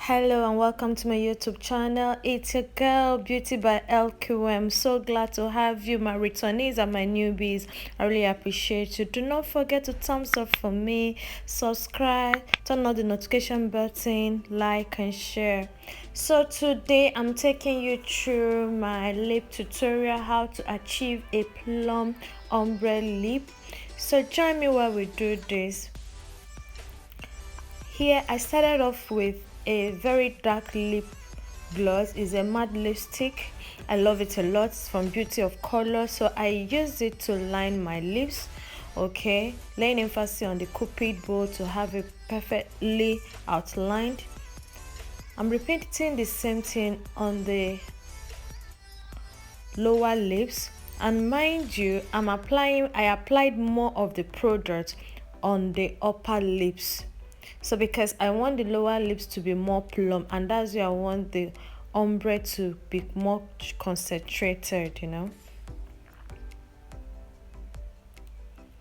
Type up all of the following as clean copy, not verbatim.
Hello and welcome to my YouTube channel. It's your girl Beauty by LQM. So glad to have you, my returnees and my newbies. I really appreciate you. Do not forget to thumbs up for me, subscribe, turn on the notification button, like and share. So today I'm taking you through my lip tutorial, how to achieve a plum ombre lip. So join me while we do this. Here I started off with a very dark lip gloss. Is a matte lipstick. I love it a lot. It's from Beauty of Color, so I used it to line my lips. Okay, laying emphasis on the cupid bow to have it perfectly outlined. I'm repeating the same thing on the lower lips, and mind you, I applied more of the product on the upper lips. So because I want the lower lips to be more plump, and that's where I want the ombre to be more concentrated,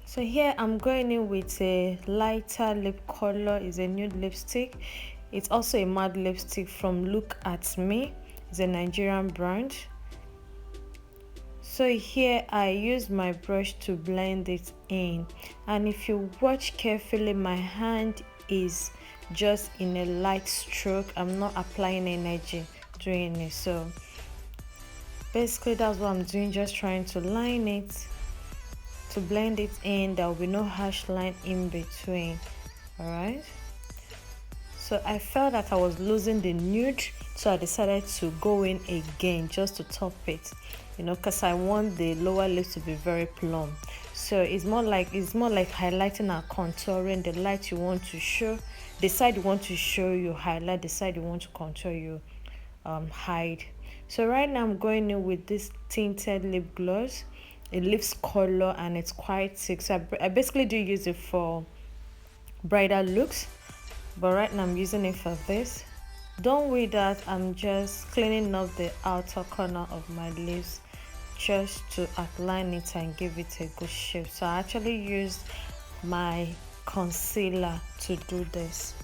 So here I'm going in with a lighter lip color. Is a nude lipstick. It's also a matte lipstick from Look At Me. It's a Nigerian brand. So here I use my brush to blend it in, and if you watch carefully, my hand is just in a light stroke. I'm not applying energy doing it. So basically that's what I'm doing, just trying to line it, to blend it in. There will be no harsh line in between. All right, so I felt that I was losing the nude, so I decided to go in again just to top it, because I want the lower lips to be very plump. So it's more like highlighting and contouring. The light you want to show, the side you want to show, you highlight. The side you want to contour, you hide. So right now I'm going in with this tinted lip gloss. It lips color and it's quite thick, so I basically do use it for bridal looks, but right now I'm using it for this. Don't worry that I'm just cleaning up the outer corner of my lips just to outline it and give it a good shape. So I actually used my concealer to do this.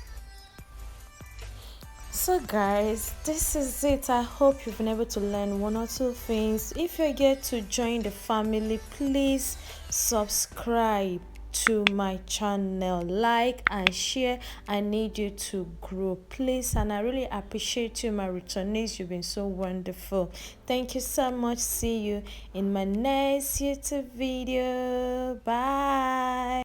So guys, this is it. I hope you've been able to learn one or two things. If you're yet to join the family, please subscribe to my channel, like and share. I need you to grow, please, and I really appreciate you, my returnees. You've been so wonderful. Thank you so much. See you in my next YouTube video. Bye.